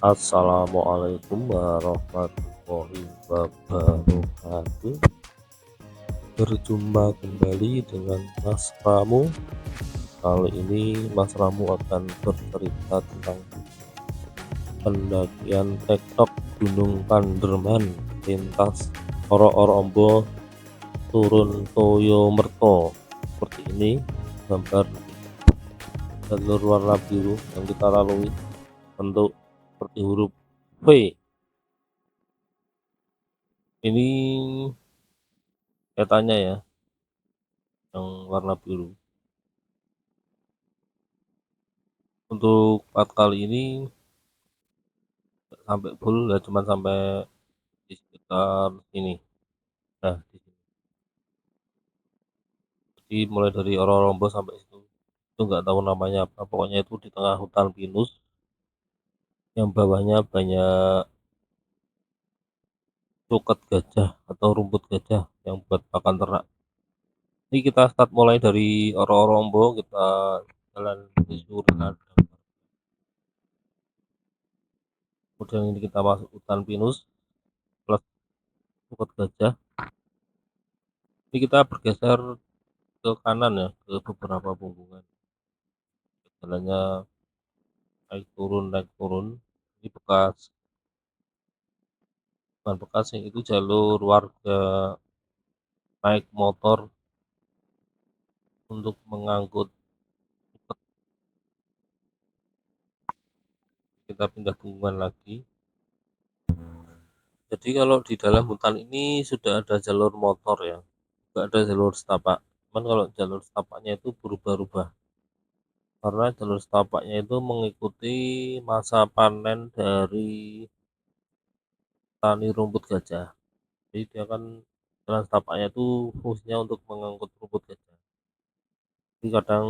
Assalamualaikum warahmatullahi wabarakatuh. Berjumpa kembali dengan Mas Ramu. Kali ini Mas Ramu akan bercerita tentang pendakian tektok Gunung Panderman lintas Oro-Oro turun Toyo Merto. Seperti ini gambar jalur warna biru yang kita lalui, bentuk seperti huruf V. Ini petanya ya, yang warna biru. Untuk 4 kali ini sampai full ya, cuma sampai di sekitar sini. Nah, di sini. Jadi mulai dari Oro-Rombo sampai situ. Itu nggak tahu namanya apa. Pokoknya itu di tengah hutan pinus yang bawahnya banyak cuket gajah atau rumput gajah yang buat pakan ternak. Ini kita start mulai dari Oro-Rombo, kita jalan di Suriname. Kemudian ini kita masuk hutan pinus plus cuket gajah. Ini kita bergeser ke kanan ya, ke beberapa punggungan. Jalannya naik turun. Ini bekas, bukan bekas sih, itu jalur warga naik motor untuk mengangkut. Kita pindah punggungan lagi. Jadi kalau di dalam hutan ini sudah ada jalur motor ya, nggak ada jalur setapak. Cuman kalau jalur setapaknya itu berubah-ubah, karena jalur setapaknya itu mengikuti masa panen dari tani rumput gajah. Jadi dia kan jalan setapaknya itu fungsinya untuk mengangkut rumput gajah. Jadi kadang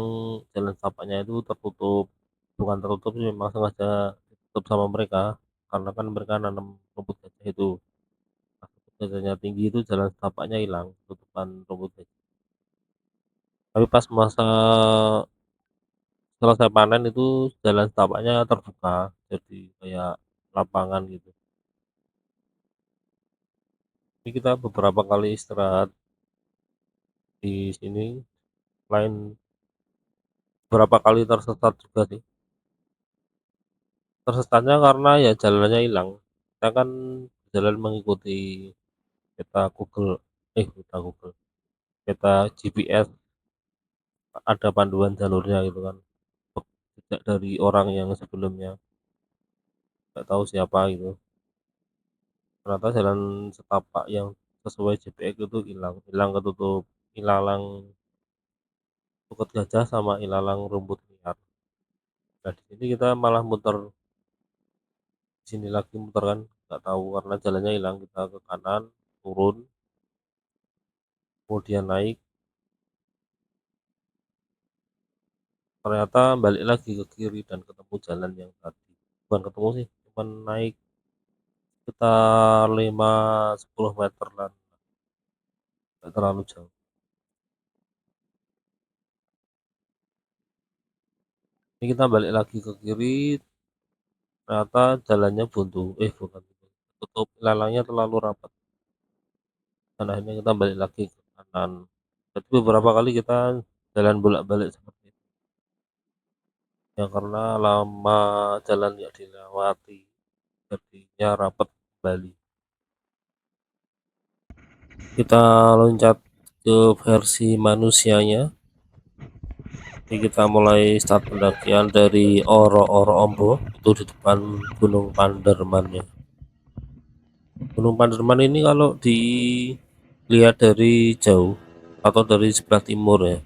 jalan setapaknya itu tertutup, bukan tertutup sih, memang sengaja ditutup sama mereka, karena kan mereka nanam rumput gajah itu. Pas rumput gajahnya tinggi itu jalan setapaknya hilang, tutupan rumput gajah. Tapi pas masa selesai panen itu jalan setapaknya terbuka, jadi kayak lapangan gitu. Ini kita beberapa kali istirahat di sini, selain beberapa kali tersesat juga sih. Tersesatnya karena ya jalannya hilang. Kita kan jalan mengikuti peta Google, peta Google, peta GPS, ada panduan jalurnya gitu kan. Tidak dari orang yang sebelumnya, nggak tahu siapa gitu. Ternyata jalan setapak yang sesuai GPS itu hilang, hilang ketutup ilalang bukit gajah sama ilalang rumput liar. Nah di sini kita malah muter, di sini lagi muter kan, nggak tahu karena jalannya hilang. Kita ke kanan, turun, kemudian naik. Ternyata balik lagi ke kiri dan ketemu jalan yang tadi. Bukan ketemu sih, cuman naik sekitar 5-10 meter lah, nggak terlalu jauh. Ini kita balik lagi ke kiri, ternyata jalannya buntu. Bukan buntu, tutup, lalangnya terlalu rapat. Dan akhirnya kita balik lagi ke kanan. Jadi beberapa kali kita jalan bolak-balik seperti itu. Ya karena lama jalan yang dilewati, jadinya rapat kembali. Kita loncat ke versi manusianya. Ini kita mulai start pendakian dari Oro-Oro Ombo, itu di depan Gunung Panderman ya. Gunung Panderman ini kalau dilihat dari jauh atau dari sebelah timur ya,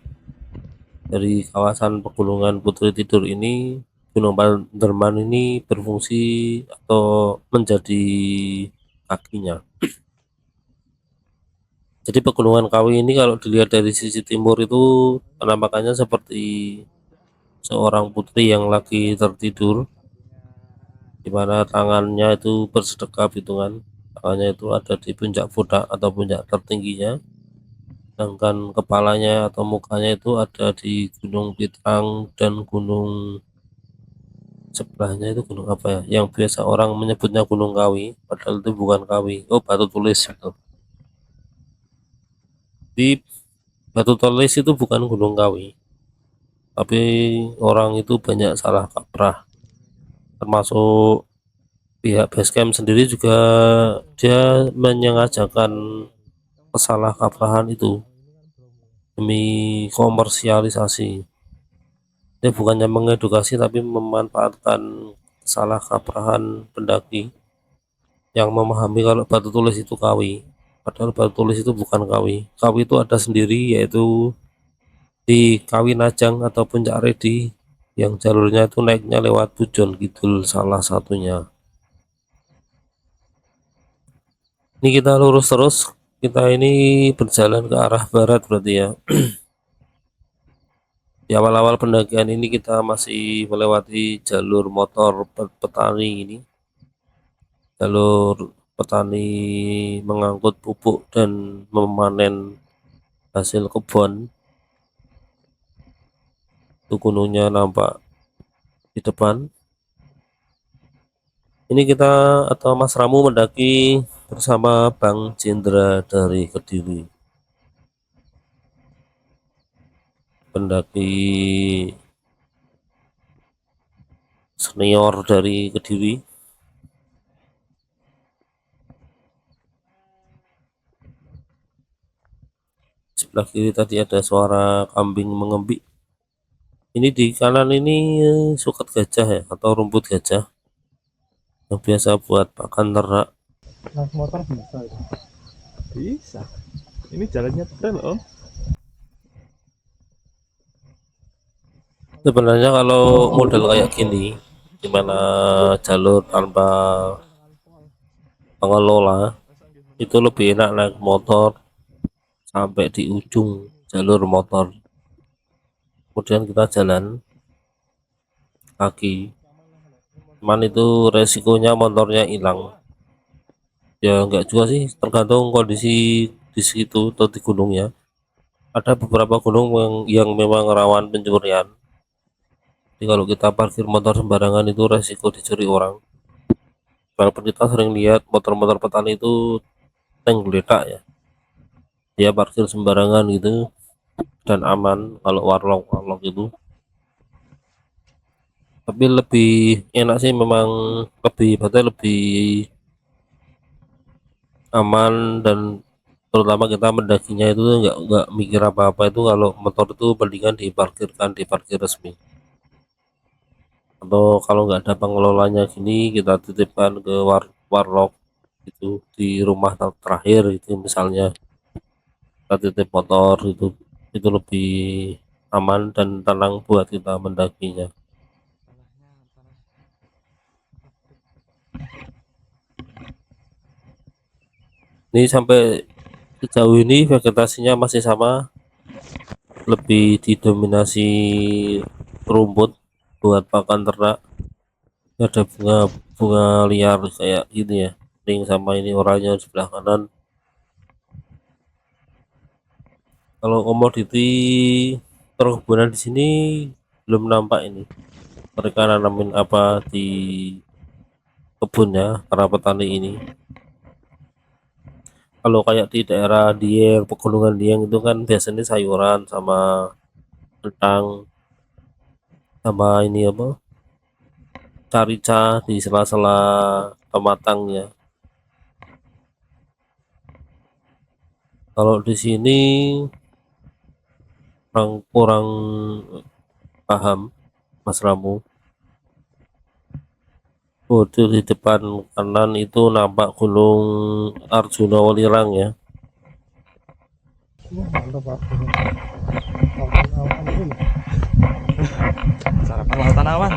dari kawasan pegunungan Putri Tidur ini, Gunung Panderman ini berfungsi atau menjadi kakinya. Jadi pegunungan Kawi ini kalau dilihat dari sisi timur itu penampakannya seperti seorang putri yang lagi tertidur, di mana tangannya itu bersedekap hitungan. Tangannya itu ada di puncak puncak atau puncak tertingginya, sedangkan kepalanya atau mukanya itu ada di Gunung Pitrang dan Gunung Sebelahnya itu gunung apa ya? Yang biasa orang menyebutnya Gunung Kawi, padahal itu bukan Kawi. Oh, Batu Tulis itu. Di Batu Tulis itu bukan Gunung Kawi, tapi orang itu banyak salah kaprah. Termasuk pihak Basecamp sendiri juga dia menyengajakan kesalah kaprahan itu demi komersialisasi. Dia bukannya mengedukasi tapi memanfaatkan salah kaprahan pendaki yang memahami kalau batu tulis itu kawi, padahal batu tulis itu bukan kawi. Kawi itu ada sendiri, yaitu di Kawi Najang atau Puncak Redi, yang jalurnya itu naiknya lewat Pujon Kidul salah satunya. Ini kita lurus terus, kita ini berjalan ke arah barat berarti ya. Di awal-awal pendakian ini kita masih melewati jalur motor petani ini, jalur petani mengangkut pupuk dan memanen hasil kebun. Itu gunungnya nampak di depan. Ini kita atau Mas Ramu mendaki bersama Bang Jendra dari Kediri, pendaki senior dari Kediri. Sebelah kiri tadi ada suara kambing mengembik. Ini di kanan ini suket gajah ya, atau rumput gajah yang biasa buat pakan ternak. Naik motor bisa ya? Bisa. Ini jalannya trail om. Sebenarnya kalau model kayak gini, dimana jalur tanpa pengelola, itu lebih enak naik motor sampai di ujung jalur motor, kemudian kita jalan kaki. Cuman itu resikonya motornya hilang. Ya enggak juga sih, tergantung kondisi di situ atau di gunungnya. Ada beberapa gunung yang memang rawan pencurian. Jadi kalau kita parkir motor sembarangan itu resiko dicuri orang. Walaupun kita sering lihat motor-motor petani itu tank geletak ya, dia parkir sembarangan gitu dan aman kalau warlock itu. Tapi lebih enak sih memang, lebih aman, dan terutama kita mendakinya itu nggak mikir apa-apa. Itu kalau motor itu mendingan diparkirkan di parkir resmi, atau kalau nggak ada pengelolanya gini kita titipkan ke warlock itu di rumah terakhir itu, misalnya kita titip motor itu lebih aman dan tenang buat kita mendakinya. Ini sampai sejauh ini vegetasinya masih sama, lebih didominasi rumput buat pakan ternak. Ada bunga liar kayak gini ya, pink sama ini oranye di sebelah kanan. Kalau komoditi perkebunan di sini belum nampak ini mereka nanamin apa di kebunnya para petani ini. Kalau kayak di daerah Dieng, pegunungan Dieng itu kan biasanya sayuran sama kentang sama ini apa, carica di sela-sela pematangnya. Kalau di sini kurang paham Mas Ramu. Oh, itu di depan kanan itu nampak Gunung Arjuna Welirang ya. Mantap pak. Awan-awan ini. Sarapan lautan awan.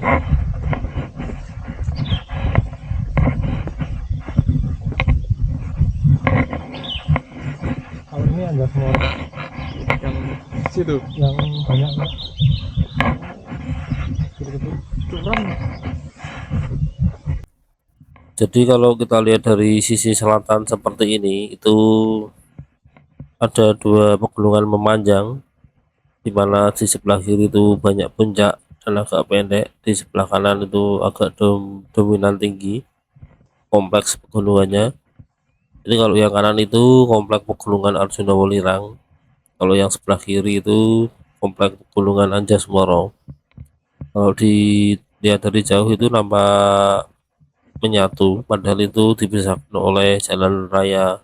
Kalau ini ada semua yang situ, yang banyak gitu-gitu curam. Jadi kalau kita lihat dari sisi selatan seperti ini, itu ada dua pegunungan memanjang, di mana di sebelah kiri itu banyak puncak, dan agak pendek. Di sebelah kanan itu agak dominan tinggi kompleks pegunungannya. Jadi kalau yang kanan itu kompleks pegunungan Arjuna Welirang, kalau yang sebelah kiri itu kompleks pegunungan Anjasmara. Kalau dilihat dari jauh itu nampak menyatu, padahal itu dipisahkan oleh jalan raya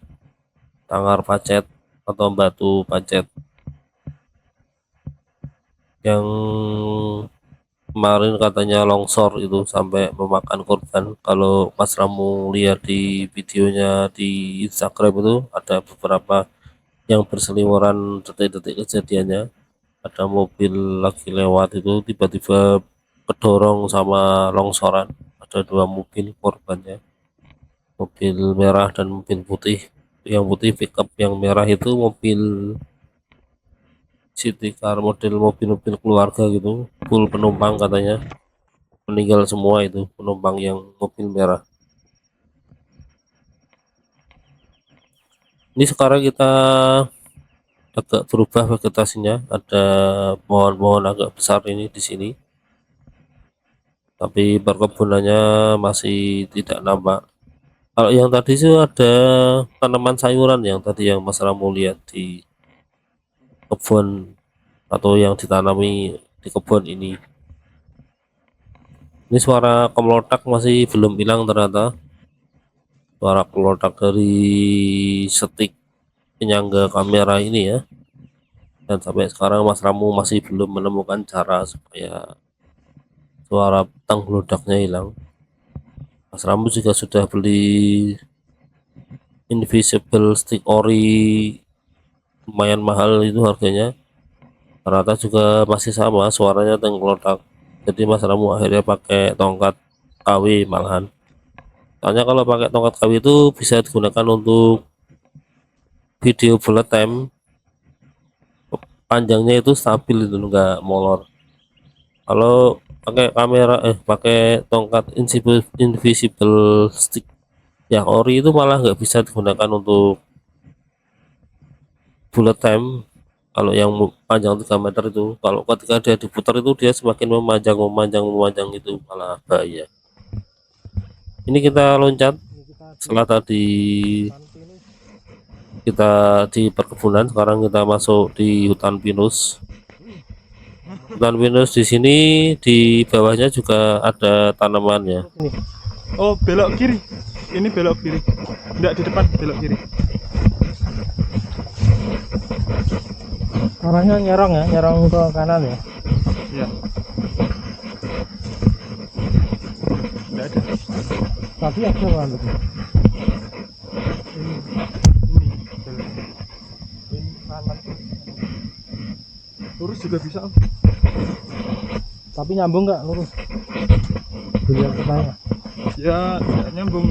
Tangar Pacet atau Batu Pacet yang kemarin katanya longsor itu sampai memakan korban. Kalau Mas Ramu lihat di videonya di Instagram itu ada beberapa yang berseliweran detik-detik kejadiannya. Ada mobil lagi lewat itu tiba-tiba kedorong sama longsoran. Ada dua mobil korbannya, mobil merah dan mobil putih. Yang putih pickup, yang merah itu mobil city car, model mobil-mobil keluarga gitu, full penumpang katanya. Meninggal semua itu penumpang yang mobil merah. Ini sekarang kita agak berubah vegetasinya, ada pohon-pohon agak besar ini di sini, tapi perkebunannya masih tidak nampak. Kalau yang tadi sih ada tanaman sayuran yang tadi yang Mas Ramu lihat di kebun atau yang ditanami di kebun ini. Ini suara kemelotak masih belum hilang ternyata. Suara kemelotak dari setik penyangga kamera ini ya. Dan sampai sekarang Mas Ramu masih belum menemukan cara supaya suara petang gelodaknya hilang. Mas Ramu juga sudah beli invisible stick ori lumayan mahal itu harganya. Ternyata juga masih sama suaranya tenggelodak. Jadi Mas Ramu akhirnya pakai tongkat KW malahan. Soalnya kalau pakai tongkat KW itu bisa digunakan untuk video bullet time, panjangnya itu stabil itu enggak molor. Kalau pakai kamera pakai tongkat invisible stick yang ori itu malah nggak bisa digunakan untuk bullet time. Kalau yang panjang 3 meter itu, kalau ketika dia diputar itu dia semakin memanjang itu malah bahaya. Ini kita loncat Ini kita di setelah tadi hutan pinus. kita di perkebunan, sekarang kita masuk di hutan pinus. Hutan pinus di sini di bawahnya juga ada tanamannya. Ini. Oh, belok kiri. Ini belok kiri. Enggak di depan, belok kiri. Arahnya nyerong ya, nyerong ke kanan ya. Iya. Enggak ada. Tapi ada banget. Ini belok. Ini kanan. Lurus juga bisa. Tapi nyambung nggak lurus? Dilihat petanya. Ya, nggak nyambung.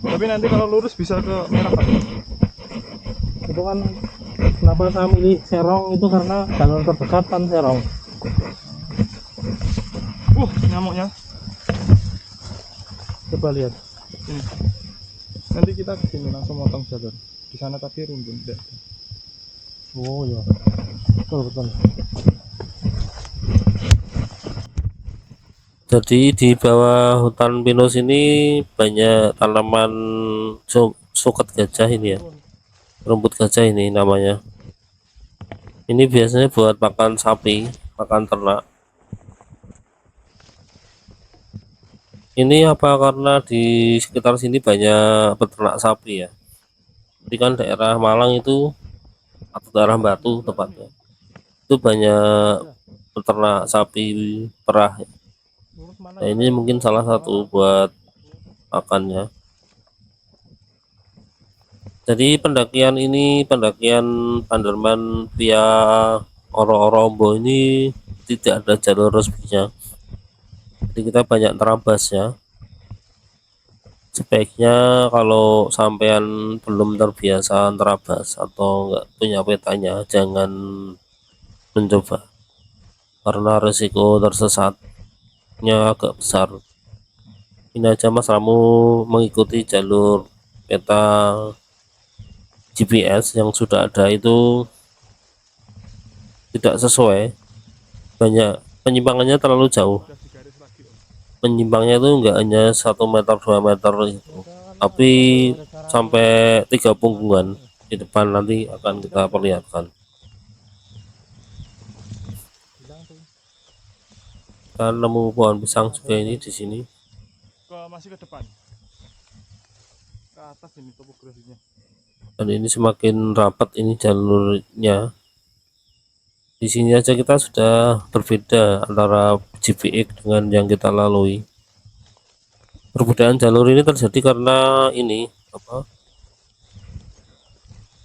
Tapi nanti kalau lurus bisa ke merah, Pak. Itu kan kenapa saya milih Serong itu karena jalur terdekat kan Serong. Nyamuknya. Coba lihat. Ini. Nanti kita ke sini langsung motong jalur. Di sana tadi rumpun. Enggak. Oh ya, betul betul. Jadi di bawah hutan pinus ini banyak tanaman suket gajah ini ya, rumput gajah ini namanya. Ini biasanya buat pakan sapi, pakan ternak. Ini apa karena di sekitar sini banyak peternak sapi ya. Jadi kan daerah Malang itu atau daerah Batu tepatnya, itu banyak peternak sapi perah. Lurus mana Nah, ini mungkin salah satu buat pakannya. Jadi pendakian ini, pendakian Panderman via Oro-Oro Ombo ini tidak ada jalur resminya. Jadi kita banyak terabas ya. Sebaiknya kalau sampean belum terbiasa terabas atau enggak punya petanya, jangan mencoba karena resiko tersesatnya agak besar. Ini aja Mas Ramu mengikuti jalur peta GPS yang sudah ada itu tidak sesuai, banyak penyimpangannya terlalu jauh. Udah digaris lagi om. Penyimpangnya itu enggak hanya 1 meter 2 meter itu, tapi sampai 3 punggungan di depan nanti akan kita perlihatkan. bilang tuh Kita nemu pohon pisang juga ini di sini, Masih ke depan. Ke atas ini topografinya. dan ini semakin rapat ini jalurnya. Di sini aja kita sudah berbeda antara GPX dengan yang kita lalui. Perbedaan jalur ini terjadi karena ini apa,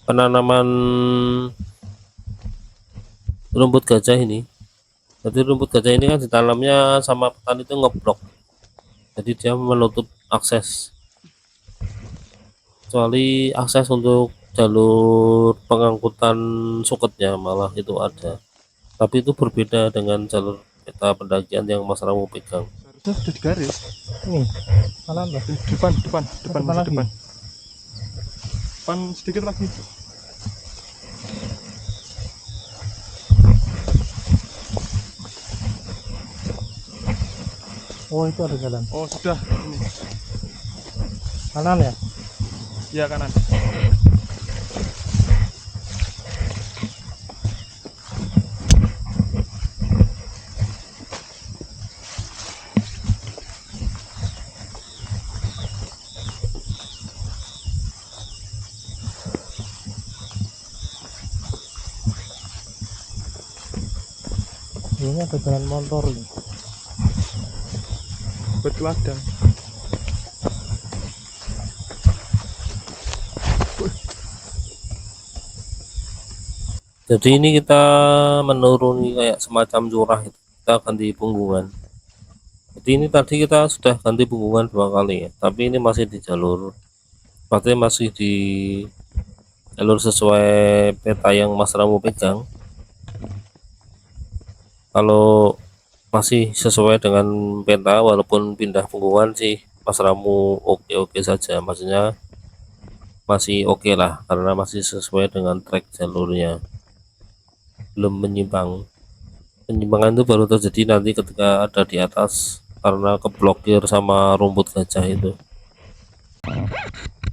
penanaman rumput gajah ini. Jadi rumput gajah ini kan ditanamnya sama petani itu ngeblok, jadi dia menutup akses, kecuali akses untuk jalur pengangkutan suketnya malah itu ada, tapi itu berbeda dengan jalur peta pendakian yang Mas Ramu pegang. Seharusnya sudah digaris. ini kanan lah. Depan, depan, depan, Depan masih lagi. depan. Depan sedikit lagi. Oh itu ada jalan Oh sudah ini. kanan ya. Ya kanan. Ini ada jalan motor ini. Buat ke ladang. Jadi ini kita menuruni kayak semacam curah itu, kita ganti punggungan. Jadi ini tadi kita sudah ganti punggungan 2 kali ya, tapi ini masih di jalur, berarti masih di jalur sesuai peta yang Mas Ramu pegang. Kalau masih sesuai dengan peta walaupun pindah punggungan sih Mas Ramu oke-oke saja, maksudnya masih oke lah karena masih sesuai dengan trek jalurnya, belum menyimpang. Penyimpangan itu baru terjadi nanti ketika ada di atas karena keblokir sama rumput gajah itu.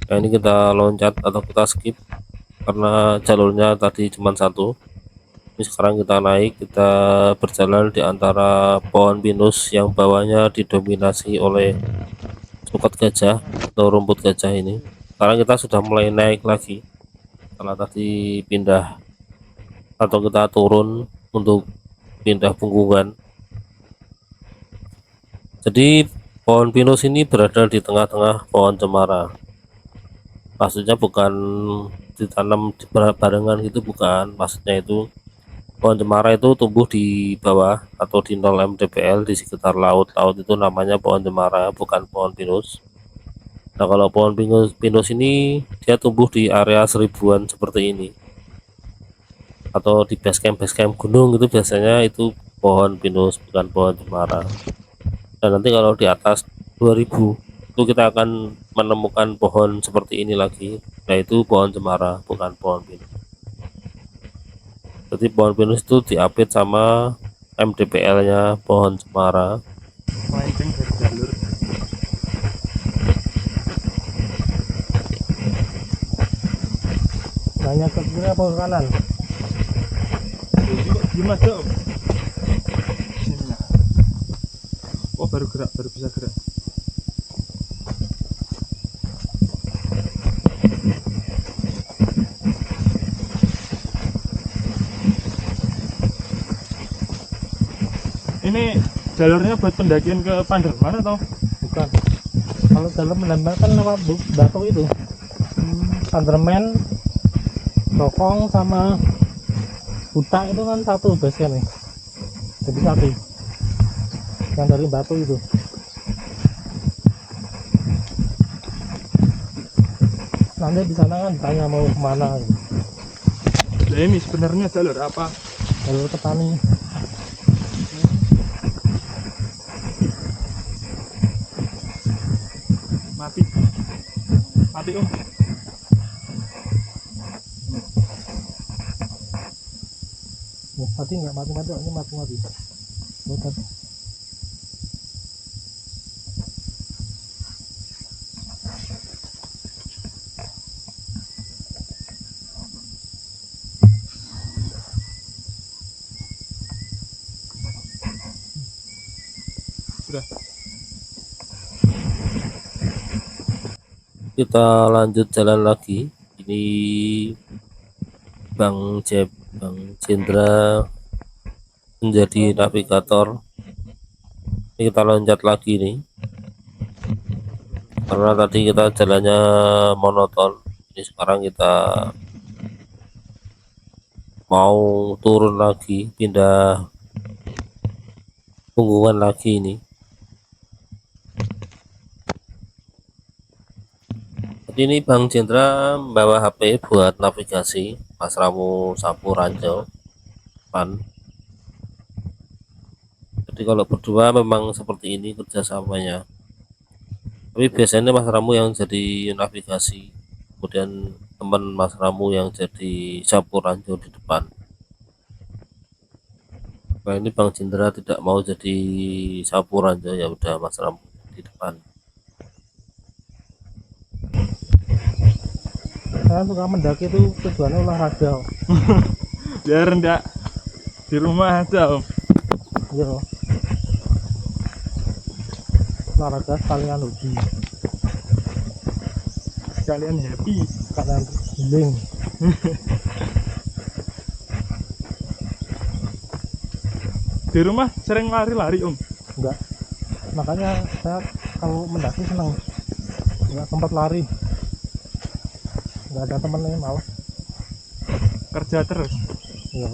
Nah ini kita loncat atau kita skip karena jalurnya tadi cuma satu. Ini sekarang kita naik, kita berjalan di antara pohon pinus yang bawahnya didominasi oleh suket gajah atau rumput gajah ini. Sekarang kita sudah mulai naik lagi setelah tadi pindah atau kita turun untuk pindah punggungan. Jadi pohon pinus ini berada di tengah-tengah pohon cemara. Maksudnya bukan ditanam barengan gitu, bukan. Maksudnya itu pohon cemara itu tumbuh di bawah atau di 0 mdpl di sekitar laut. Laut itu namanya pohon cemara, bukan pohon pinus. Nah kalau pohon pinus ini dia tumbuh di area seribuan seperti ini, atau di base camp gunung itu biasanya itu pohon pinus, bukan pohon cemara. Dan nanti kalau di atas 2000 itu kita akan menemukan pohon seperti ini lagi, yaitu pohon cemara, bukan pohon pinus. Jadi pohon pinus itu diapit sama MDPL nya pohon cemara. Melenceng dari jalur. Banyak ke kiri apa ke kanan? Ini kok diem aja om. Sininya. Oh baru gerak, baru bisa gerak. Ini jalurnya buat pendakian ke Panderman atau? Bukan. Kalau jalur menambah kan lewat batu itu. Panderman, Rokong sama Buta itu kan satu base camp nih. Jadi satu. Yang dari batu itu. Nanti di sana kan ditanya mau kemana. Gitu. Nah ini sebenarnya jalur apa? Jalur petani. Mati. Mati om. Mati nggak mati ini mati. Betul. Sudah. Kita lanjut jalan lagi. Ini Bang Cendra menjadi navigator. Ini kita loncat lagi nih, karena tadi kita jalannya monoton. Ini sekarang kita mau turun lagi, pindah punggungan lagi ini. Ini Bang Cendra membawa HP buat navigasi Mas Ramu Sapu Ranjau Pan. Jadi kalau berdua memang seperti ini kerjasamanya. Tapi biasanya Mas Ramu yang jadi navigasi, kemudian teman Mas Ramu yang jadi Sapu Ranjau di depan. Nah ini Bang Cendra tidak mau jadi Sapu Ranjau, ya udah Mas Ramu di depan. Saya suka mendaki itu tujuannya olahraga. Biar enggak di rumah aja Om. Iya loh. Olahraga sekalian hobi, Kalian happy. sekalian healing. Di rumah sering lari-lari Om. Enggak. Makanya saya kalau mendaki senang. Enggak sempat lari. Enggak ada temennya malah. Kerja terus. Iya.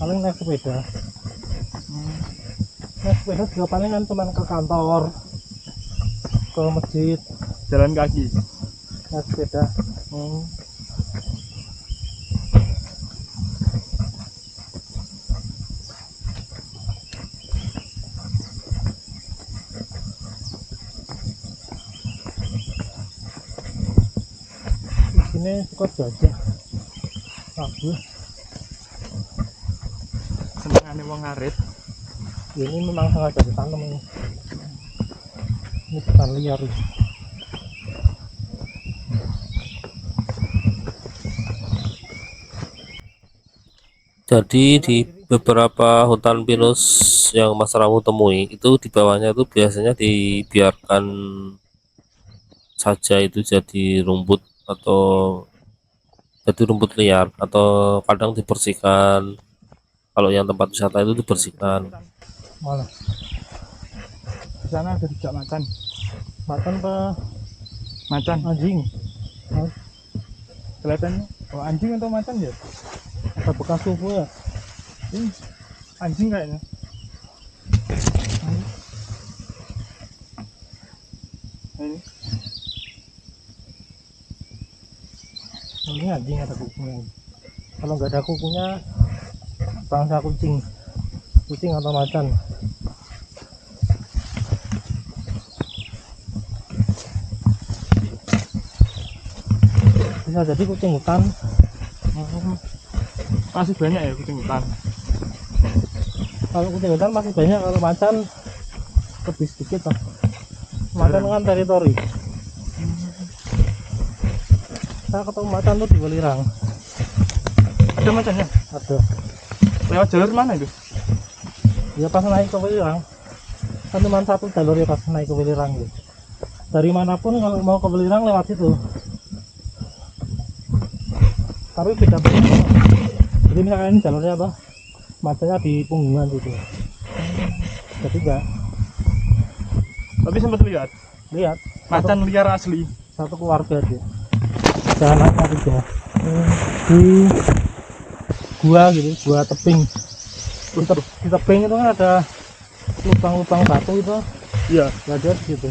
Paling naik sepeda. Naik sepeda juga paling kan cuma ke kantor, ke masjid, Jalan kaki. naik sepeda. Ini suka jajah. Bagus. Senengane wong ngarit. Ini memang sengaja ditanam ini. Ini hutan liar. Jadi di beberapa hutan pinus yang Mas Ramu temui itu di bawahnya itu biasanya dibiarkan saja, itu jadi rumput atau jadi rumput liar, atau kadang dibersihkan. Kalau yang tempat wisata itu dibersihkan. Mana? Di sana ada jejak macan. Makan apa Macan. anjing? Kelihatannya anjing atau macan ya? Ada bekas tubuh ya? Ini anjing kayaknya. Ini Ini anjing ada kukunya. Kalau nggak ada kukunya, bangsa kucing atau macan. Bisa jadi kucing hutan. masih banyak ya kucing hutan. Kalau kucing hutan masih banyak, kalau macan lebih sedikit lah. Macan kan teritori. Saya ketemu macan tuh di Welirang. Ada macannya? Ada. Lewat jalur mana itu? Ya pas naik ke Welirang. Kan cuma satu jalur ya pas naik ke Welirang. Gitu. Dari manapun kalau mau ke Welirang lewat situ. Tapi beda banget. Jadi misalkan ini jalurnya apa? Macannya di punggungan situ. Jadi enggak. Tapi sempat lihat Lihat. macan liar asli. Satu keluarga dia. Anaknya tiga. Di gua gitu, gua tebing. Di tebing itu kan ada lubang-lubang batu itu. Iya. Nah, dia di situ.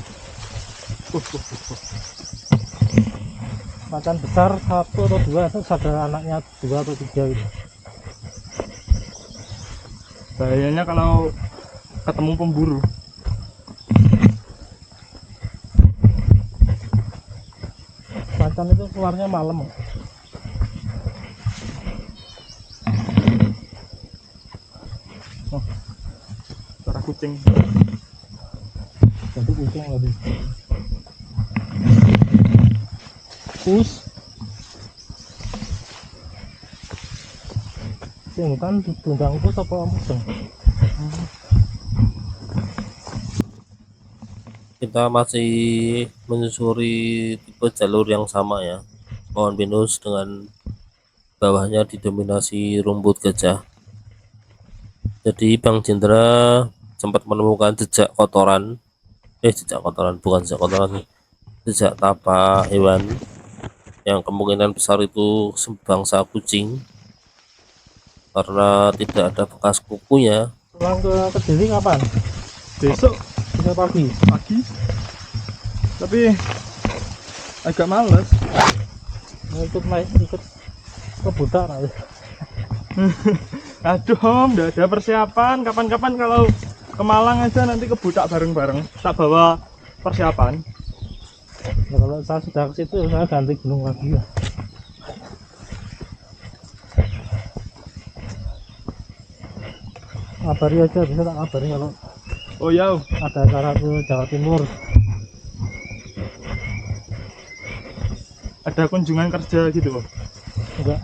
Macan besar satu atau dua, itu ada anaknya dua atau tiga gitu. Bahayanya kalau ketemu pemburu. Macan itu keluarnya malam. kucing. Jadi kucing lagi. Us. Sing kan tunggang us apa museng? Kita masih menyusuri tipe jalur yang sama ya, pohon pinus dengan bawahnya didominasi rumput gajah. Jadi Bang Jendra sempat menemukan jejak kotoran jejak tapak hewan yang kemungkinan besar itu sebangsa kucing karena tidak ada bekas kukunya. Pulang ke Kediri kapan? Besok Besok pagi. pagi. Tapi agak males. Ikut ke Budak nanti. Aduh Om, udah ada persiapan. Kapan-kapan kalau ke Malang aja nanti ke Budak bareng-bareng. Tak bawa persiapan. Nah, kalau saya sudah ke situ saya ganti gunung lagi ya. Kabari aja, bisa tak kabari kalau Oh ya, ada acara ke Jawa Timur. ada kunjungan kerja gitu Om. Enggak.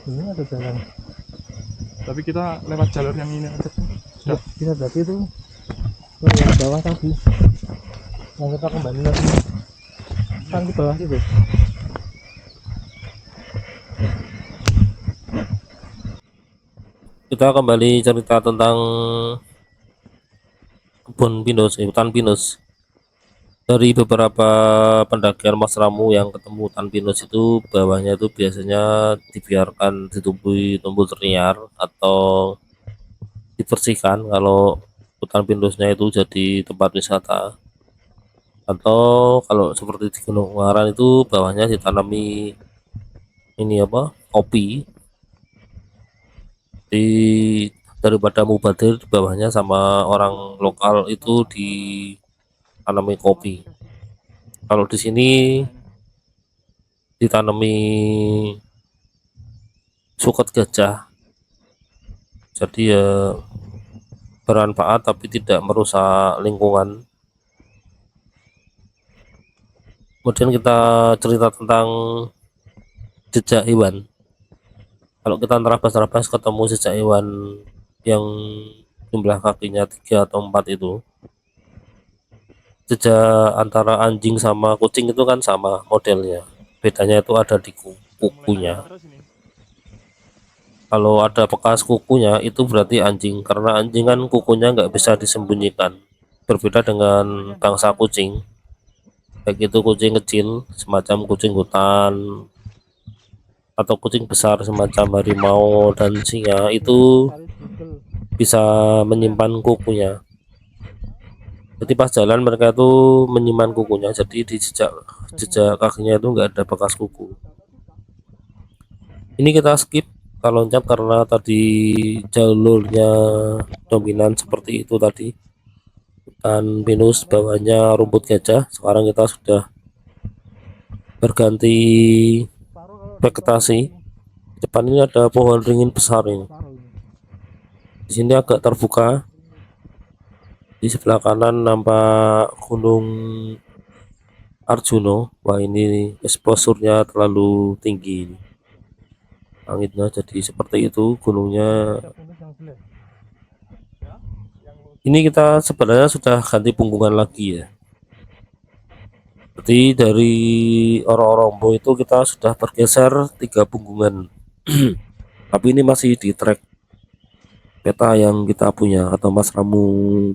Ini ada jalan. Tapi kita lewat jalur yang ini aja. Ya, bisa berarti itu ke yang bawah tadi. Yang kita kembali lagi. Kan di bawah situ. Kita kembali cerita tentang kebun pinus, hutan pinus. Dari beberapa pendakian Mas Ramu yang ketemu hutan pinus itu bawahnya itu biasanya dibiarkan ditumbuhi tumbuh liar atau dibersihkan kalau hutan pinusnya itu jadi tempat wisata, atau kalau seperti di Gunung Ungaran itu bawahnya ditanami ini apa, kopi. Di daripada mubadir di bawahnya sama orang lokal itu ditanami kopi. Kalau di sini ditanami suket gajah, jadi ya bermanfaat tapi tidak merusak lingkungan. Kemudian kita cerita tentang jejak hewan. Kalau kita nerabas-nerabas ketemu jejak hewan yang jumlah kakinya 3 atau 4 itu, jejak antara anjing sama kucing itu kan sama modelnya, bedanya itu ada di kukunya. Kalau ada bekas kukunya itu berarti anjing, karena anjing kan kukunya nggak bisa disembunyikan, berbeda dengan bangsa kucing, baik itu kucing kecil semacam kucing hutan atau kucing besar semacam harimau dan singa, itu bisa menyimpan kukunya. Jadi pas jalan mereka itu menyimpan kukunya, jadi di jejak kakinya itu nggak ada bekas kuku. Ini kita skip, kita loncat karena tadi jalurnya dominan seperti itu tadi, hutan pinus bawahnya rumput gajah. Sekarang kita sudah berganti vegetasi. Depan ini ada pohon ringin besar ini. Di sini agak terbuka. Di sebelah kanan nampak Gunung Arjuno. Wah, ini exposure-nya terlalu tinggi. Langitnya jadi seperti itu gunungnya. Ini kita sebenarnya sudah ganti punggungan lagi ya. Jadi dari Ororombo itu kita sudah bergeser 3 punggungan. Tapi ini masih di trek peta yang kita punya atau Mas Ramu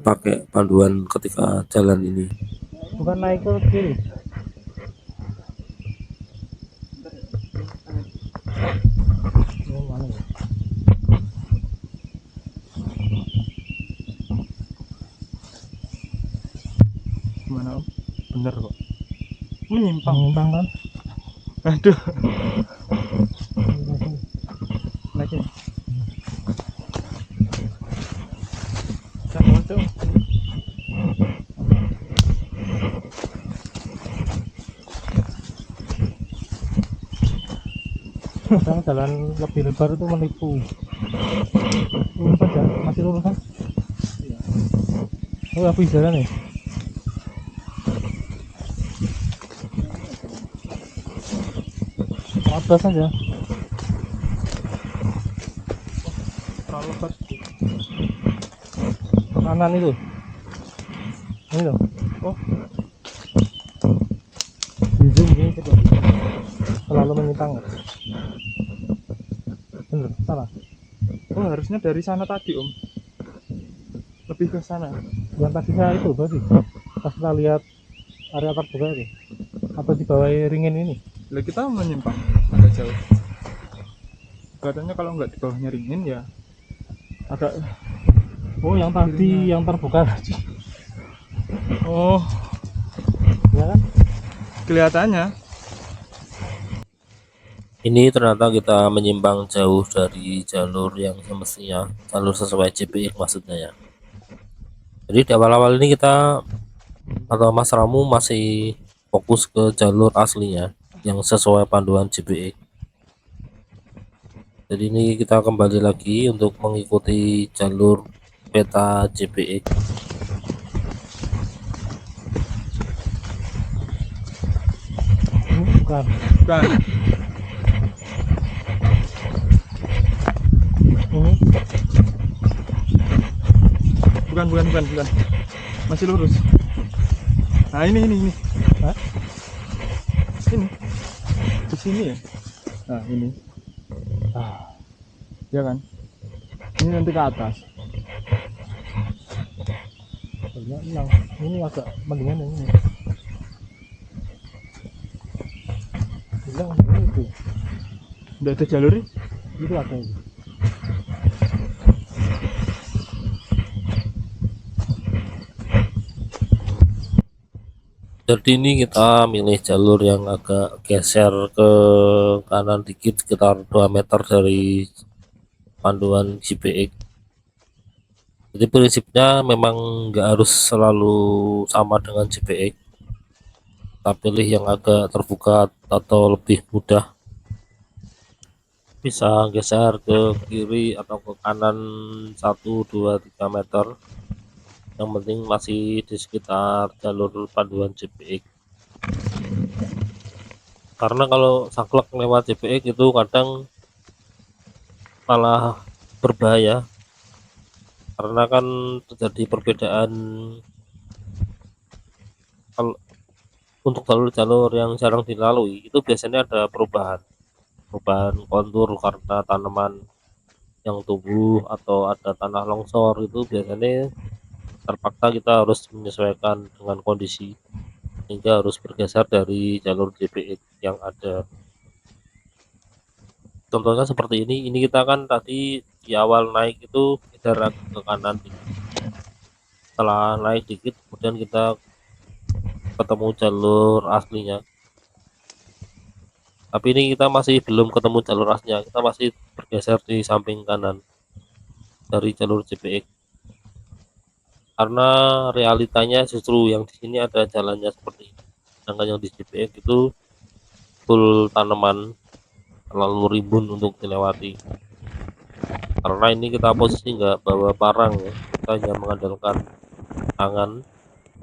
pakai panduan ketika jalan ini. Bukan naik ke kiri. Oh, mana ya? Gimana Om? Bener kok. Menyimpang. Menyimpang kan? Aduh. Lagi. Sama tuh. Kadang jalan lebih lebar itu menipu. Lurus aja, masih lurus kan? Iya. Oh, habis jalan nih. Atas aja. Terlalu lebat. Ke kanan itu. Ini loh. Oh, Di zoom ini coba. Terlalu menyimpang. Bener, salah. oh harusnya dari sana tadi Om. Lebih ke sana. Yang tadi saya itu berarti pas kita lihat area terbuka itu. Atau di bawah ringin ini. Lah kita menyimpang agak jauh. Katanya kalau nggak di bawahnya ringin ya agak. Oh, yang tadi Kirinya. yang terbuka. Oh, Ya kan? kelihatannya. Ini ternyata kita menyimpang jauh dari jalur yang semestinya, jalur sesuai JPX maksudnya ya. Jadi di awal-awal ini kita atau Mas Ramu masih fokus ke jalur aslinya yang sesuai panduan JPX. Jadi ini kita kembali lagi untuk mengikuti jalur peta JPX. Ini bukan. Bukan. Ini Bukan. Masih lurus. Nah, ini. Hah? Ini. Di sini ya. Nah, ini. Ya kan? Ini nanti ke atas. banyak yang ini agak mendingan yang ini. Bilang itu. Udah ada jalurnya? Itu ada itu. Jadi ini kita milih jalur yang agak geser ke kanan dikit sekitar 2 meter dari panduan JPX. Jadi prinsipnya memang nggak harus selalu sama dengan JPX. Kita pilih yang agak terbuka atau lebih mudah. Bisa geser ke kiri atau ke kanan 1, 2, 3 meter. Yang penting masih di sekitar jalur panduan JPX. Karena kalau saklek lewat JPX itu kadang malah berbahaya, karena kan terjadi perbedaan kalau untuk jalur-jalur yang jarang dilalui itu biasanya ada perubahan kontur karena tanaman yang tumbuh atau ada tanah longsor, itu biasanya terpaksa kita harus menyesuaikan dengan kondisi sehingga harus bergeser dari jalur JPX yang ada. Contohnya seperti ini kita kan tadi di awal naik itu kita ke kanan dikit. Setelah naik dikit kemudian kita ketemu jalur aslinya, tapi ini kita masih belum ketemu jalur aslinya, kita masih bergeser di samping kanan dari jalur JPX karena realitanya justru yang di sini ada jalannya seperti ini, sedangkan yang di JPX itu full tanaman, terlalu rimbun untuk dilewati. Karena ini kita posisi nggak bawa parang ya, kita hanya mengandalkan tangan.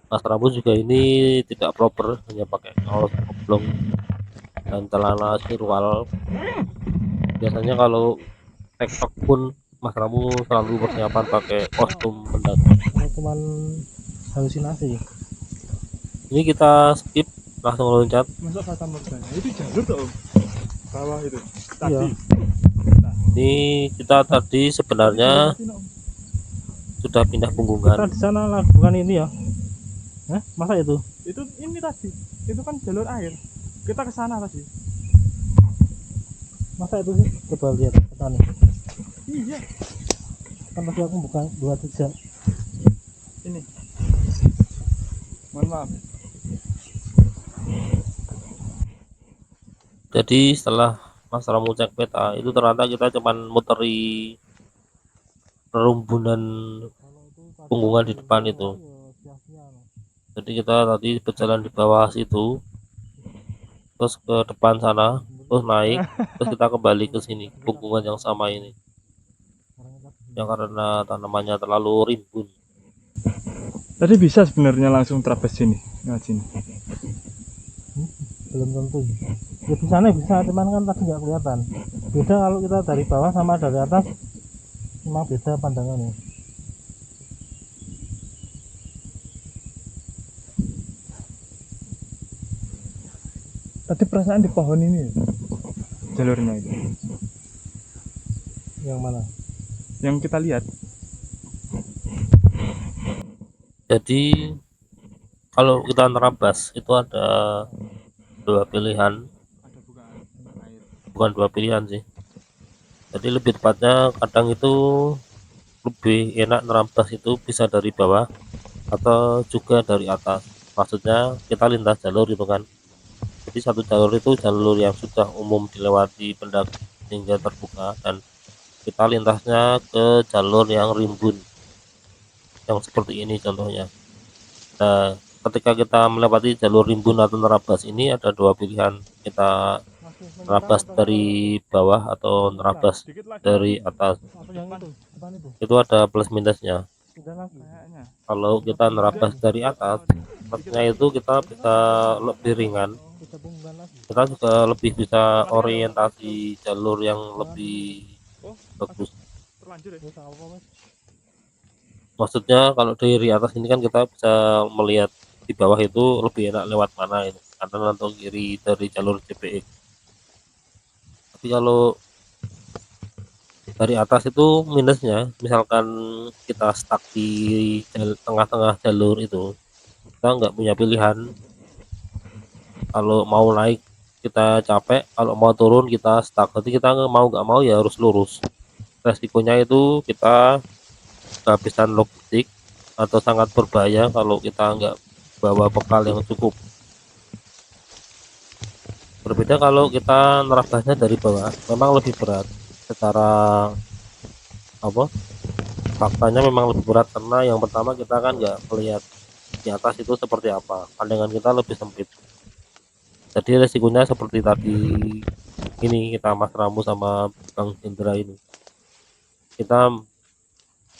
Mas Rabu juga ini tidak proper, hanya pakai kaos oblong dan celana sirwal. Biasanya kalau tektok pun Mas Ramu selalu persiapan pakai kostum mendaki. Kalau cuman halusinasi. Ini kita skip, langsung loncat. Masa Fata Morgana? Itu jalur tuh Om. Bawah itu. Tadi. Iya. Ini kita tadi sebenarnya sudah pindah Kita punggungan. di sana lakukan ini ya. Masa itu? Itu ini tadi. Itu kan jalur air. Kita ke sana tadi. Masa itu sih? Coba lihat petani. Iya. Kan tadi aku buka 23. Ini. Mohon maaf. Jadi setelah Mas Ramu cek peta itu ternyata kita cuman muteri perumbunan punggungan di depan itu. Jadi kita tadi berjalan di bawah situ, terus ke depan sana, terus naik, terus kita kembali ke sini punggungan yang sama ini. ya karena tanamannya terlalu rimbun. Tadi bisa sebenarnya langsung terabas sini, nah sini. Belum tentu ya, bisa nih bisa, cuman kan tadi nggak kelihatan. Beda kalau kita dari bawah sama dari atas, memang beda pandangannya. Tadi perasaan di pohon ini ya, jalurnya itu, Yang mana? yang kita lihat. Jadi kalau kita nerabas itu ada dua pilihan, Ada bukaan air. bukan dua pilihan sih. Jadi lebih tepatnya kadang itu lebih enak nerabas itu bisa dari bawah atau juga dari atas. Maksudnya kita lintas jalur gitu kan. Jadi satu jalur itu jalur yang sudah umum dilewati pendaki sehingga terbuka, dan kita lintasnya ke jalur yang rimbun yang seperti ini contohnya. Nah, ketika kita melewati jalur rimbun atau nerabas ini ada dua pilihan, kita Masih menyiram nerabas atau dari bawah atau nerabas Dikit lagi. dari atas. apa yang itu? Depan itu? Itu ada plus minusnya. Sudah lagi. Kayaknya. Kalau kita nerabas dari atas, plusnya itu kita bisa lebih ringan, Kita bungkusan lagi. kita juga lebih bisa orientasi jalur yang lebih Oh, bagus. terlanjur ya. Bisa apa mas? Maksudnya kalau dari atas ini kan kita bisa melihat di bawah itu lebih enak lewat mana ini, kanan atau kiri dari jalur CPX. Tapi kalau dari atas itu minusnya, misalkan kita stuck di tengah-tengah jalur itu, kita nggak punya pilihan. Kalau mau naik kita capek, kalau mau turun kita stuck. Jadi kita nggak mau ya harus lurus. Resikonya itu kita kehabisan logistik atau sangat berbahaya kalau kita nggak bawa bekal yang cukup. Berbeda kalau kita nerabasnya dari bawah, memang lebih berat. Secara apa? Faktanya memang lebih berat karena yang pertama kita kan nggak melihat di atas itu seperti apa. Pandangan kita lebih sempit. Jadi resikonya seperti tadi ini, kita Mas Ramu sama Bang Hendra ini. Kita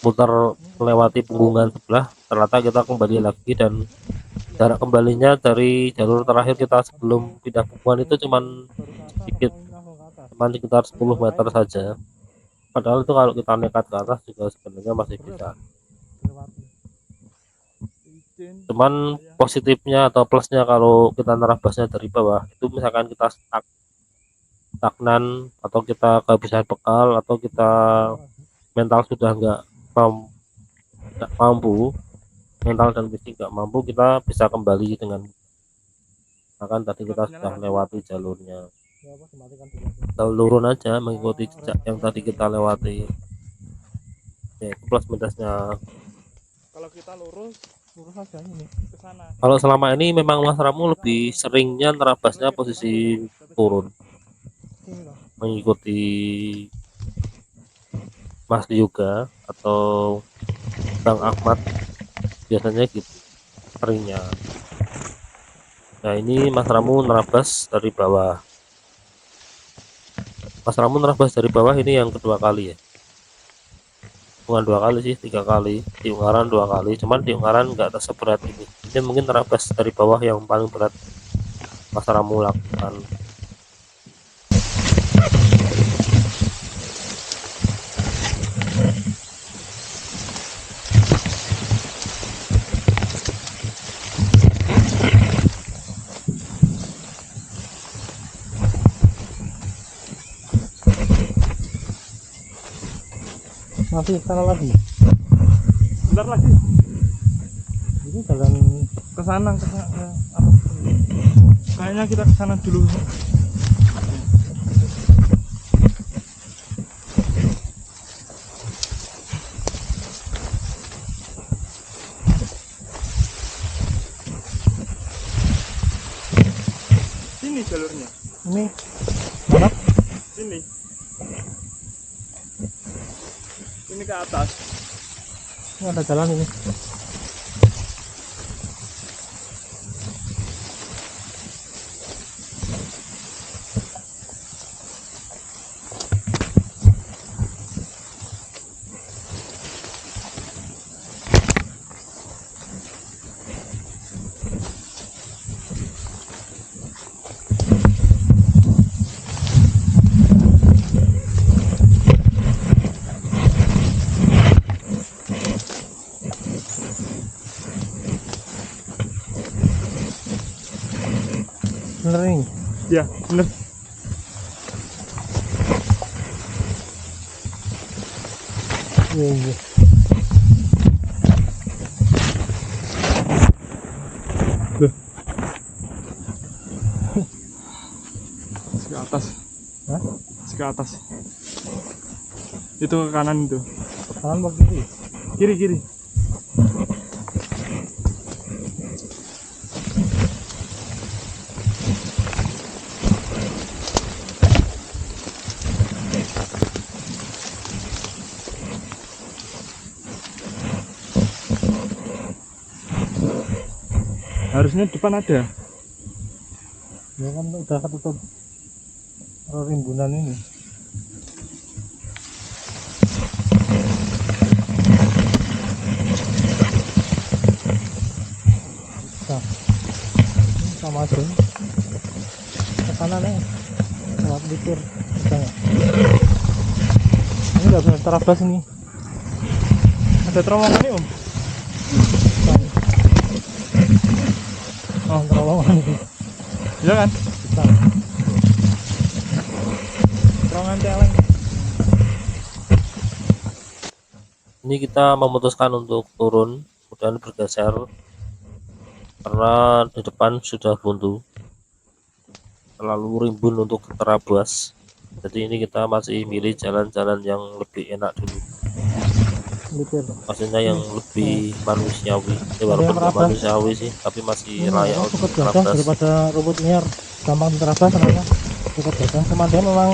muter melewati punggungan sebelah, ternyata kita kembali lagi, dan jarak kembalinya dari jalur terakhir kita sebelum pindah punggungan itu cuman sedikit, cuman sekitar 10 meter saja. Padahal itu kalau kita nekat ke atas juga sebenarnya masih bisa. Cuman positifnya atau plusnya kalau kita nerabasnya dari bawah itu, misalkan kita stagnan atau kita kehabisan bekal atau kita mental sudah nggak mampu, mental dan fisik nggak mampu, kita bisa kembali dengan misalkan tadi kita sudah lewati jalurnya, turun aja mengikuti jejak yang tadi kita lewati. Ya, itu plus minusnya. Kalau kita lurus aja ini. ke sana. Kalau selama ini memang Mas Ramu lebih seringnya nerabasnya posisi turun, mengikuti Mas Yoga atau Bang Ahmad, biasanya gitu seringnya. Nah ini Mas Ramu nerabas dari bawah. Mas Ramu nerabas dari bawah ini yang kedua kali ya, bukan dua kali sih, 3 kali. Di Ungaran 2 kali, cuman di Ungaran nggak seberat ini. Ini mungkin nerabas dari bawah yang paling berat Mas Ramu lakukan. Masih sana lagi. Bentar lagi Ini jalan ke sana apa? Kayaknya kita ke sana dulu. Sini jalurnya. ini mana? Sini. Ini ke atas. Ini ada jalan ini. Iya, bener. Iya, iya. Loh. Ke atas. Hah? Ke atas. Itu ke kanan itu. Kanan mau kiri? Kiri, kiri. Harusnya depan ada. Ya kan udah ketutup rimbunan ini. Nah, ini sama aja. Ke kanan nih, lewat likur. Ini nggak bisa terabas ini. Ada terowongan nih, Om. Oh, terowongan ini. Iya kan? Bisa. Terowongan celeng. Ini kita memutuskan untuk turun, kemudian bergeser karena di depan sudah buntu, terlalu rimbun untuk terabas. Jadi ini kita masih milih jalan-jalan yang lebih enak dulu, Likur. maksudnya yang lebih manusiawi. Ada Walaupun yang nggak merabas. manusiawi sih, tapi masih Ini layak apa, untuk suket gajah terabas. daripada rumput liar. Gampang diterabas kenapa? Suket gajah. Cuma dia memang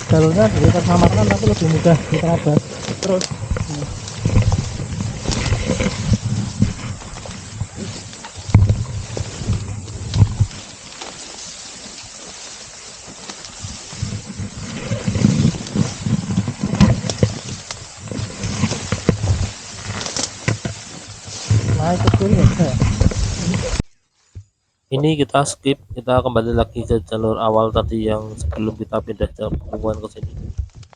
jalurnya jadi tersamarkan tapi lebih mudah diterabas. Terus Naik ke kiri ya. Ini kita skip, kita kembali lagi ke jalur awal tadi yang sebelum kita pindah ke pegunungan ke sini,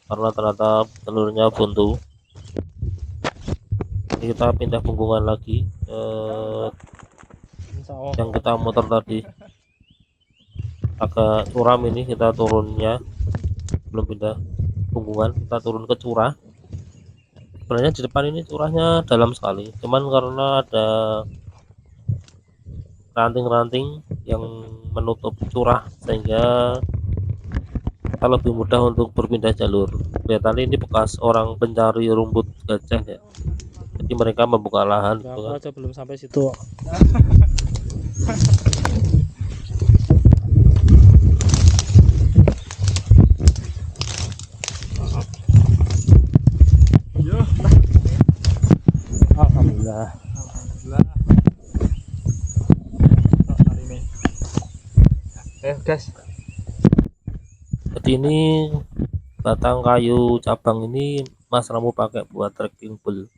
karena ternyata jalurnya buntu. Jadi kita pindah pegunungan lagi ke Insya Allah. yang kita muter tadi, agak curam ini kita turunnya. Belum pindah pegunungan, kita turun ke curah. Sebenarnya di depan ini curahnya dalam sekali, cuman karena ada ranting-ranting yang menutup curah sehingga kita lebih mudah untuk berpindah jalur. Kelihatannya ini bekas orang pencari rumput gajah ya, jadi mereka membuka lahan Ya, gitu aku kan. aja belum sampai situ. yo. Alhamdulillah. Alhamdulillah. Hari ini. Gas. Jadi ini batang kayu cabang ini Mas Ramu pakai buat trekking pole.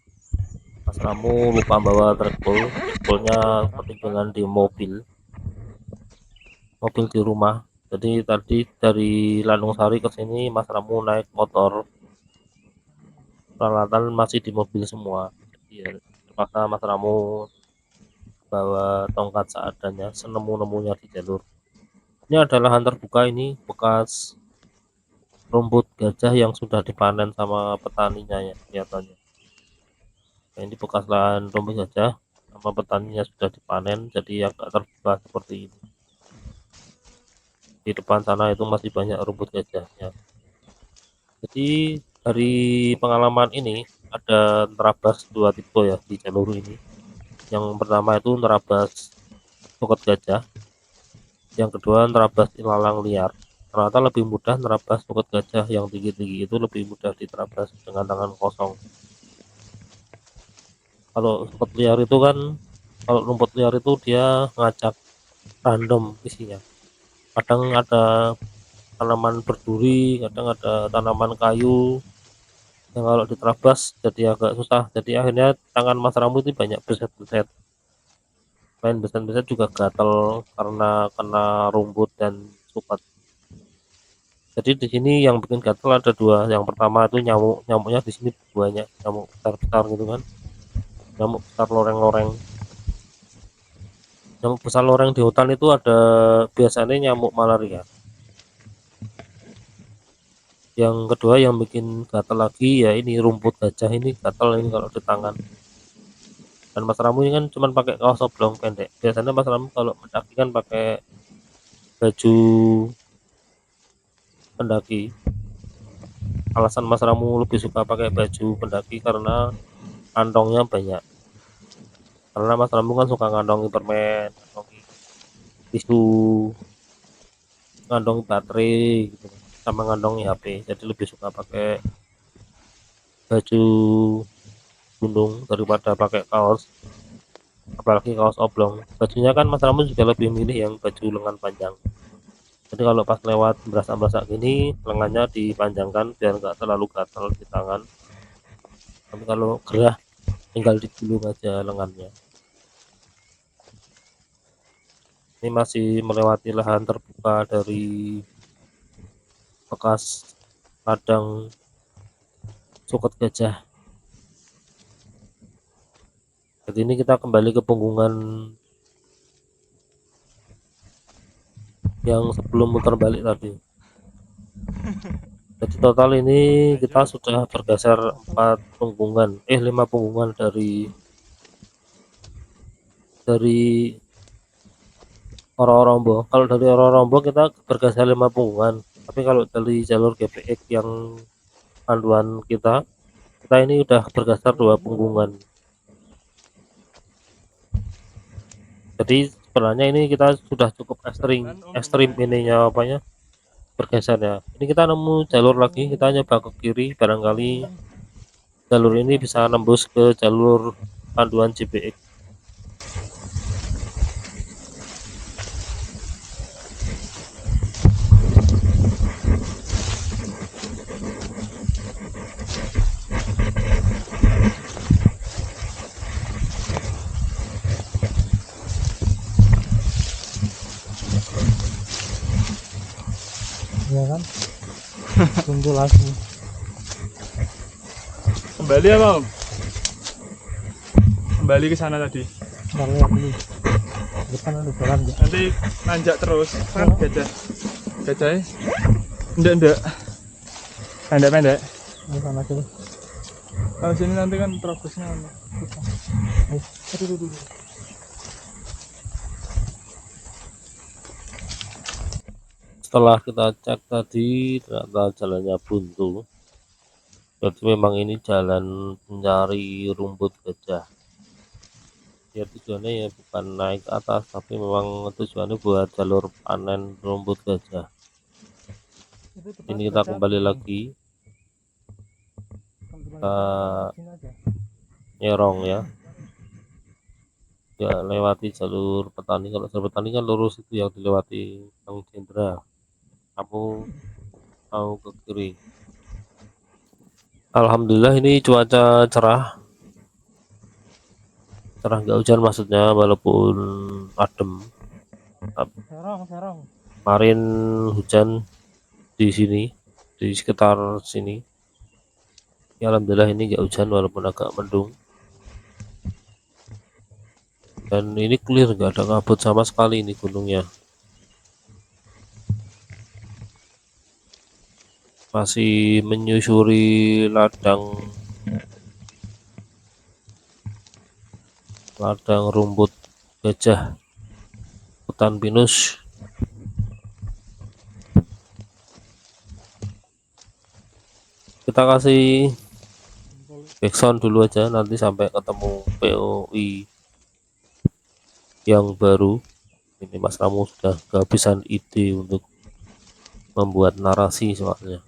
Mas Ramu lupa bawa trackball, trackballnya ketinggalan di mobil di rumah. Jadi tadi dari Landung Sari ke sini Mas Ramu naik motor, peralatan masih di mobil semua. Jadi ya terpaksa Mas Ramu bawa tongkat seadanya, senemu-nemunya di jalur. Ini adalah lahan terbuka, ini bekas rumput gajah yang sudah dipanen sama petaninya ya kelihatannya. Nah, ini bekas lahan rumput gajah sama petaninya sudah dipanen, jadi agak terbuka seperti ini. Di depan sana itu masih banyak rumput gajahnya. Jadi dari pengalaman ini ada nerabas dua tipe ya di jalur ini. Yang pertama itu nerabas suket gajah, yang kedua nerabas ilalang liar. Ternyata lebih mudah nerabas suket gajah yang tinggi-tinggi, itu lebih mudah diterabas dengan tangan kosong. Kalau suket liar itu kan, kalau rumput liar itu dia ngacak random isinya. Kadang ada tanaman berduri, kadang ada tanaman kayu, yang kalau diterabas jadi agak susah. Jadi akhirnya tangan Mas Ramu itu banyak beset-beset. Main beset-beset juga gatel karena kena rumput dan suket. Jadi di sini yang bikin gatel ada dua. Yang pertama itu nyamuk, nyamuknya di sini banyak, nyamuk besar-besar gitu kan, nyamuk besar loreng-loreng. Nyamuk besar loreng di hutan itu ada biasanya nyamuk malaria. Yang kedua yang bikin gatal lagi ya ini rumput gajah ini gatal ini kalau di tangan. Dan Mas Ramu ini kan cuma pakai kaos oblong pendek. Biasanya Mas Ramu kalau mendaki kan pakai baju pendaki. Alasan Mas Ramu lebih suka pakai baju pendaki karena kantongnya banyak. Karena Mas Ramu kan suka ngantongin permen, ngantongin tisu, ngantongin baterai gitu, sama ngantongin HP. Jadi lebih suka pakai baju gunung daripada pakai kaos, apalagi kaos oblong. Bajunya kan Mas Ramu juga lebih milih yang baju lengan panjang. Jadi kalau pas lewat berasa-berasa gini, lengannya dipanjangkan biar nggak terlalu gatal di tangan. Tapi kalau gerah tinggal digulung aja lengannya. Ini masih melewati lahan terbuka dari bekas ladang suket gajah. Jadi ini kita kembali ke punggungan yang sebelum muter balik tadi. Jadi total ini kita sudah bergeser 5 punggungan dari Ororombo. Kalau dari Ororombo kita bergeser 5 punggungan. Tapi kalau dari jalur GPX yang panduan kita ini udah bergeser 2 punggungan. Jadi sebenarnya ini kita sudah cukup ekstrim ininya apanya bergesernya. Ini kita nemu jalur lagi, kita nyoba ke kiri, barangkali jalur ini bisa nembus ke jalur panduan GPX. Ya kan? Tunggu lagi. Kembali ya Om? Kembali ke sana tadi. Ntar lihat dulu. Depan ada jalan ya. Nanti nanjak terus kan gajahnya enggak pendek Ini sana dulu. kalau sini nanti kan terobosnya aduh. Setelah kita cek tadi ternyata jalannya buntu. Jadi memang ini jalan mencari rumput gajah. Ya tujuannya ya bukan naik ke atas, tapi memang tujuannya buat jalur panen rumput gajah. Ini kita kembali lagi, kita nyerong ya, lewati jalur petani. Kalau jalur petani kan lurus itu yang dilewati Kang Jendra. Kamu mau ke kiri. Alhamdulillah ini cuaca cerah nggak hujan maksudnya, walaupun adem. Serong. Kemarin hujan di sini, di sekitar sini. Ya, alhamdulillah ini nggak hujan walaupun agak mendung. Dan ini clear, nggak ada kabut sama sekali ini gunungnya. Masih menyusuri ladang rumput gajah hutan pinus. Kita kasih backsound dulu aja, nanti sampai ketemu POI yang baru. Ini Mas Ramu sudah kehabisan ide untuk membuat narasi soalnya.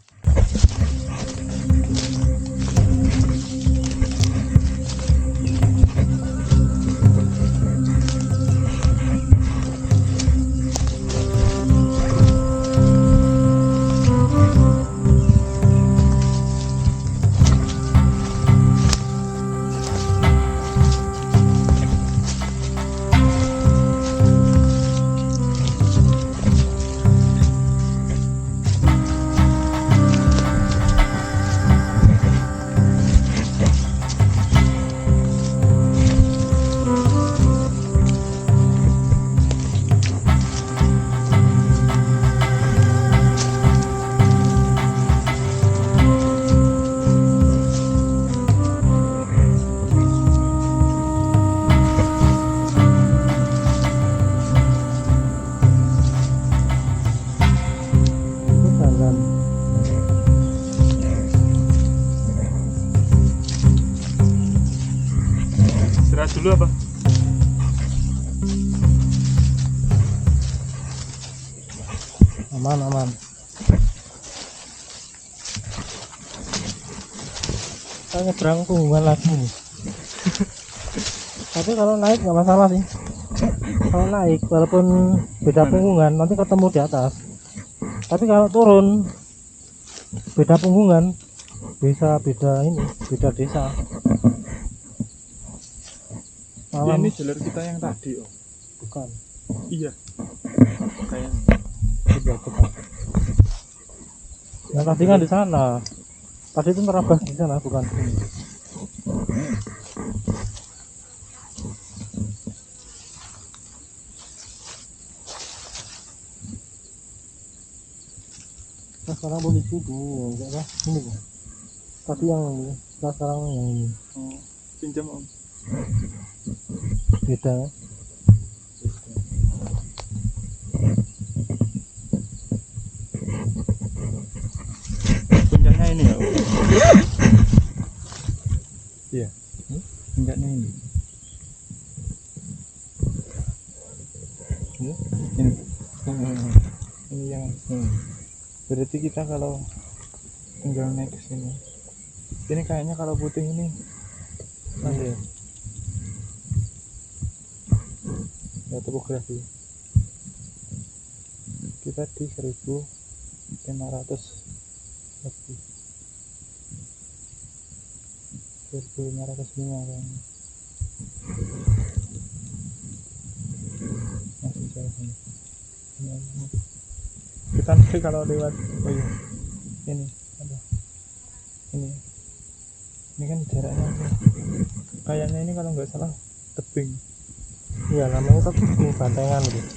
pegunungan. Istirahat dulu apa? Aman. Kita nyebrang pegunungan lagi nih. Tapi kalau naik nggak masalah sih. Kalau naik walaupun beda punggungan nanti ketemu di atas. Tapi kalau turun beda punggungan bisa beda desa. Ya, Malam ini jalur kita yang tadi, Om. bukan. Iya. Kayaknya. Tidak bukan. Yang tadi kan di sana. Tadi itu merabah di sana bukan sini. Nah, sekarang posisi di enggak ini Bu. Tadi yang ini, sekarang yang ini Oh, pinjam, Om. beda ya. Puncaknya ini ya, Om. Iya. Puncaknya ini. Ini. Ini yang berarti kita kalau tinggal naik ke sini. Ini kayaknya kalau putih ini ada ya topografi. Kita di 1500 lebih. 1505 kayaknya. Masih jauh ini. Kita nanti kalau lewat ini ada ini kan jaraknya kayaknya ini kalau nggak salah tebing. Iya namanya itu tebing bantengan gitu.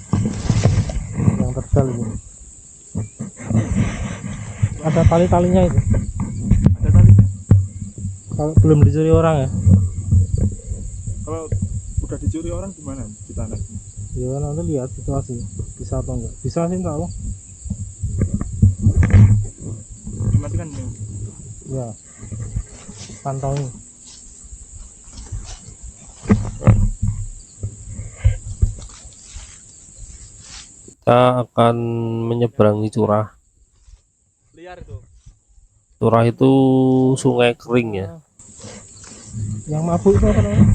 Yang terjal itu. Ada tali-talinya itu. Ada talinya. Kalau belum dicuri orang ya. Kalau udah dicuri orang gimana kita naiknya? Ya nanti lihat situasi bisa atau enggak. Bisa sih enggak loh. Dimatikan ya. Ya. Pantauin. Kita akan menyeberangi curah. Liar itu. Curah itu sungai kering ya. Yang mabuk itu apa namanya?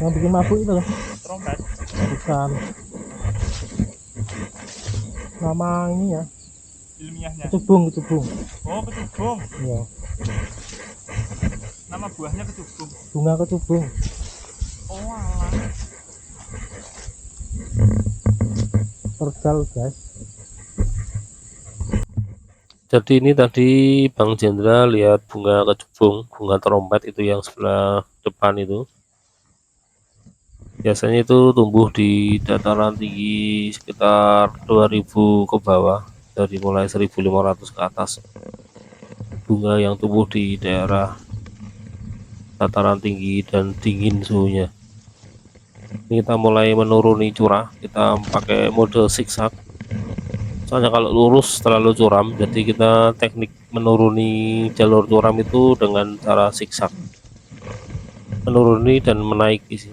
Yang bikin mabuk itu loh. Trompet. Bukan. Nama ini ya. Ilmiahnya. Kecubung. Oh, kecubung. Iya. Nama buahnya kecubung. Bunga kecubung. Oh alah. Terjal guys. Jadi ini tadi Bang Jenderal lihat bunga kecubung, bunga trompet itu yang sebelah depan itu. Biasanya itu tumbuh di dataran tinggi sekitar 2000 ke bawah, dari mulai 1500 ke atas. Bunga yang tumbuh di daerah dataran tinggi dan dingin suhunya. Ini kita mulai menuruni curah, kita pakai mode zigzag. Soalnya kalau lurus terlalu curam, jadi kita teknik menuruni jalur curam itu dengan cara zigzag, menuruni dan menaiki sih.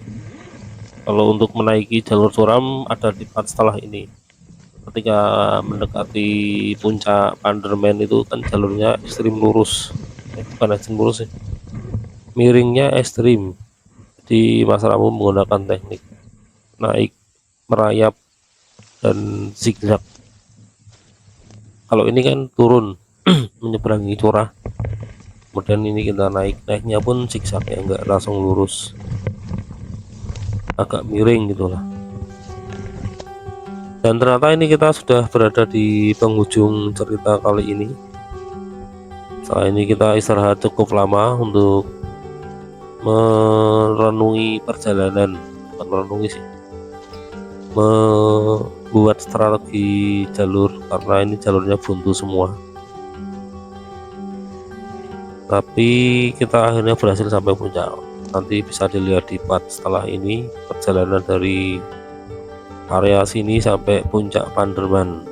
Kalau untuk menaiki jalur curam ada di part setelah ini. Ketika mendekati puncak Panderman itu kan jalurnya ekstrim lurus, bukan ekstrim lurus sih, miringnya ekstrim. Jadi Mas Ramu menggunakan teknik naik, merayap, dan zigzag. Kalau ini kan turun menyeberangi curah, kemudian ini kita naiknya pun zigzag ya, enggak langsung lurus, agak miring gitulah. Dan ternyata ini kita sudah berada di penghujung cerita kali ini. Setelah ini kita istirahat cukup lama untuk merenungi perjalanan, bukan merenungi sih, membuat strategi jalur, karena ini jalurnya buntu semua. Tapi kita akhirnya berhasil sampai puncak. Nanti bisa dilihat di part setelah ini perjalanan dari area sini sampai puncak Panderman.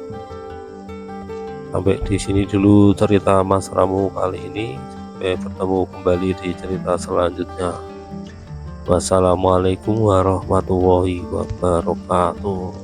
Sampai di sini dulu cerita Mas Ramu kali ini. Sampai bertemu kembali di cerita selanjutnya. Wassalamualaikum warahmatullahi wabarakatuh.